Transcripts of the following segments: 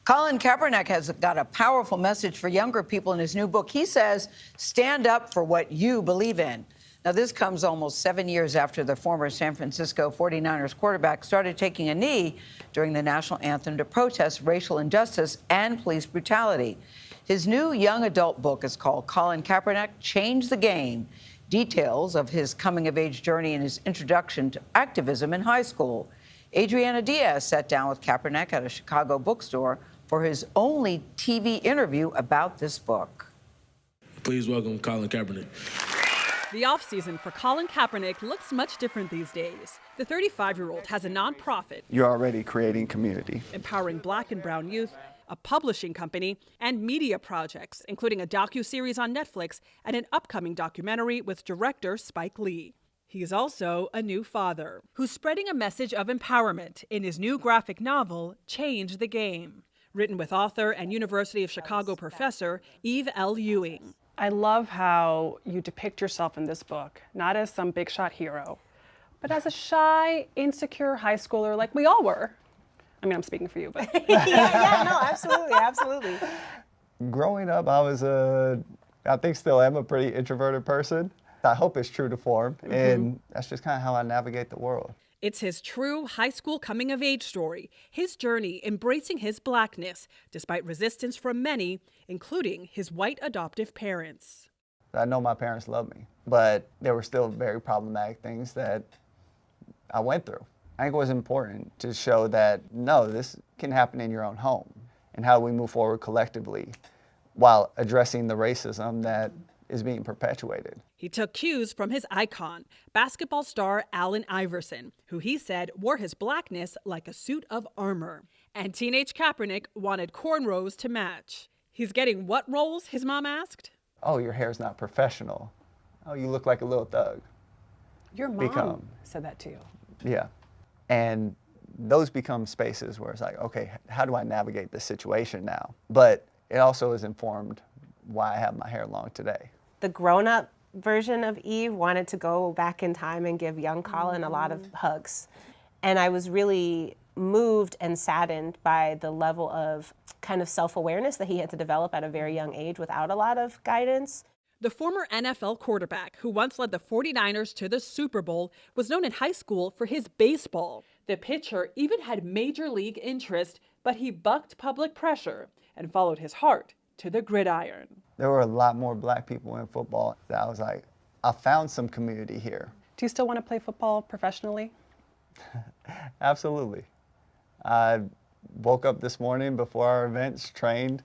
Colin Kaepernick has got a powerful message for younger people in his new book. He says, stand up for what you believe in. Now, this comes almost 7 years after the former San Francisco 49ers quarterback started taking a knee during the national anthem to protest racial injustice and police brutality. His new young adult book is called Colin Kaepernick, Change the Game. Details of his coming-of-age journey and his introduction to activism in high school. Adriana Diaz sat down with Kaepernick at a Chicago bookstore for his only TV interview about this book. Please welcome Colin Kaepernick. The offseason for Colin Kaepernick looks much different these days. The 35-year-old has a nonprofit. You're already creating community. Empowering Black and brown youth, a publishing company, and media projects, including a docuseries on Netflix and an upcoming documentary with director Spike Lee. He's also a new father who's spreading a message of empowerment in his new graphic novel, Change the Game, written with author and University of Chicago professor Eve L. Ewing. I love how you depict yourself in this book, not as some big shot hero, but as a shy, insecure high schooler like we all were. I mean, I'm speaking for you, but. No, absolutely. Growing up, I think still am a pretty introverted person. I hope it's true to form, and that's just kind of how I navigate the world. It's his true high school coming-of-age story, his journey embracing his Blackness, despite resistance from many, including his white adoptive parents. I know my parents love me, but there were still very problematic things that I went through. I think it was important to show that, no, this can happen in your own home, and how we move forward collectively while addressing the racism that is being perpetuated. He took cues from his icon, basketball star Allen Iverson, who he said wore his Blackness like a suit of armor. And teenage Kaepernick wanted cornrows to match. He's getting what roles, his mom asked? Oh, your hair's not professional. Oh, you look like a little thug. Your mom said that to you. Yeah. And those become spaces where it's like, okay, how do I navigate this situation now? But it also is informed why I have my hair long today. The grown-up version of Eve wanted to go back in time and give young Colin a lot of hugs. And I was really moved and saddened by the level of kind of self-awareness that he had to develop at a very young age without a lot of guidance. The former NFL quarterback who once led the 49ers to the Super Bowl was known in high school for his baseball. The pitcher even had major league interest, but he bucked public pressure and followed his heart to the gridiron. There were a lot more Black people in football that I was like, I found some community here. Do you still want to play football professionally? Absolutely. I woke up this morning before our events, trained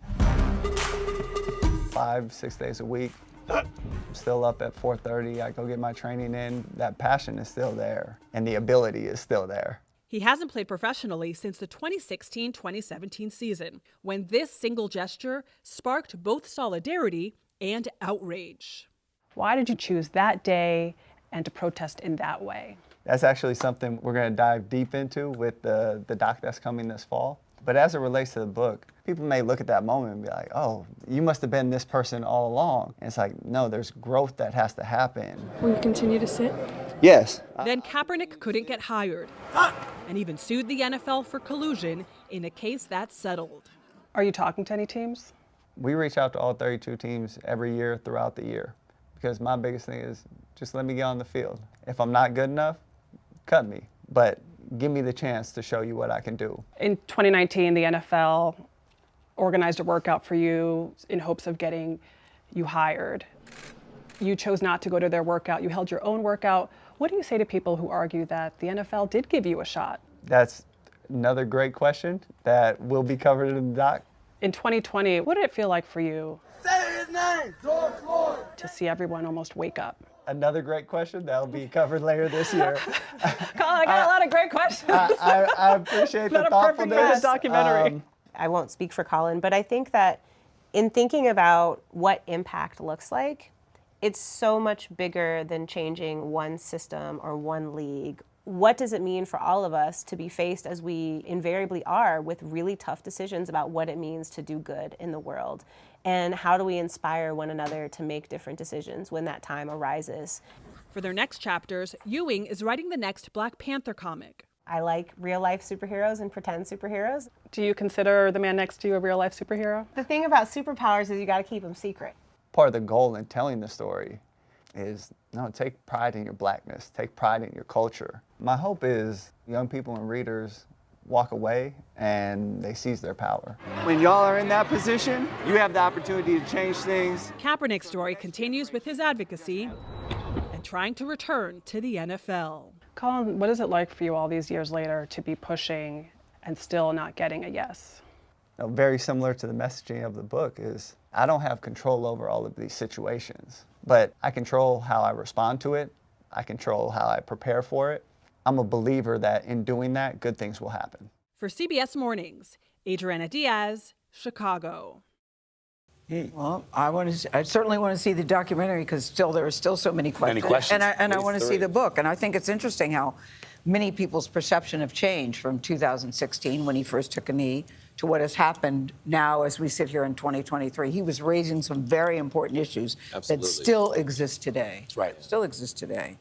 5-6 days a week. I'm still up at 4:30. I go get my training in. That passion is still there, and the ability is still there. He hasn't played professionally since the 2016-2017 season, when this single gesture sparked both solidarity and outrage. Why did you choose that day and to protest in that way? That's actually something we're going to dive deep into with the doc that's coming this fall. But as it relates to the book, people may look at that moment and be like, oh, you must have been this person all along. And it's like, no, there's growth that has to happen. Will you continue to sit? Yes. Then Kaepernick couldn't get hired and even sued the NFL for collusion in a case that settled. Are you talking to any teams? We reach out to all 32 teams every year throughout the year, because my biggest thing is just let me get on the field. If I'm not good enough, cut me, but give me the chance to show you what I can do. In 2019, the NFL organized a workout for you in hopes of getting you hired. You chose not to go to their workout. You held your own workout. What do you say to people who argue that the NFL did give you a shot? That's another great question that will be covered in the doc. In 2020, what did it feel like for you Say his name, George Floyd, to see everyone almost wake up? Another great question that will be covered later this year. Colin, I got a lot of great questions. I appreciate the thoughtfulness. Not a perfect documentary. I won't speak for Colin, but I think that in thinking about what impact looks like, it's so much bigger than changing one system or one league. What does it mean for all of us to be faced, as we invariably are, with really tough decisions about what it means to do good in the world? And how do we inspire one another to make different decisions when that time arises? For their next chapters, Ewing is writing the next Black Panther comic. I like real life superheroes and pretend superheroes. Do you consider the man next to you a real life superhero? The thing about superpowers is you got to keep them secret. Part of the goal in telling the story is, no, take pride in your blackness, take pride in your culture. My hope is young people and readers walk away and they seize their power. When y'all are in that position, you have the opportunity to change things. Kaepernick's story continues with his advocacy and trying to return to the NFL. Colin, what is it like for you all these years later to be pushing and still not getting a yes? Very similar to the messaging of the book is, I don't have control over all of these situations, but I control how I respond to it. I control how I prepare for it. I'm a believer that in doing that, good things will happen. For CBS Mornings, Adriana Diaz, Chicago. Well, I certainly want to see the documentary because there are still so many questions. Many questions. And I At want to least see 3. the book. And I think it's interesting how many people's perception have changed from 2016 when he first took a knee to what has happened now as we sit here in 2023. He was raising some very important issues Absolutely. that still exist today. That's right. Still exist today.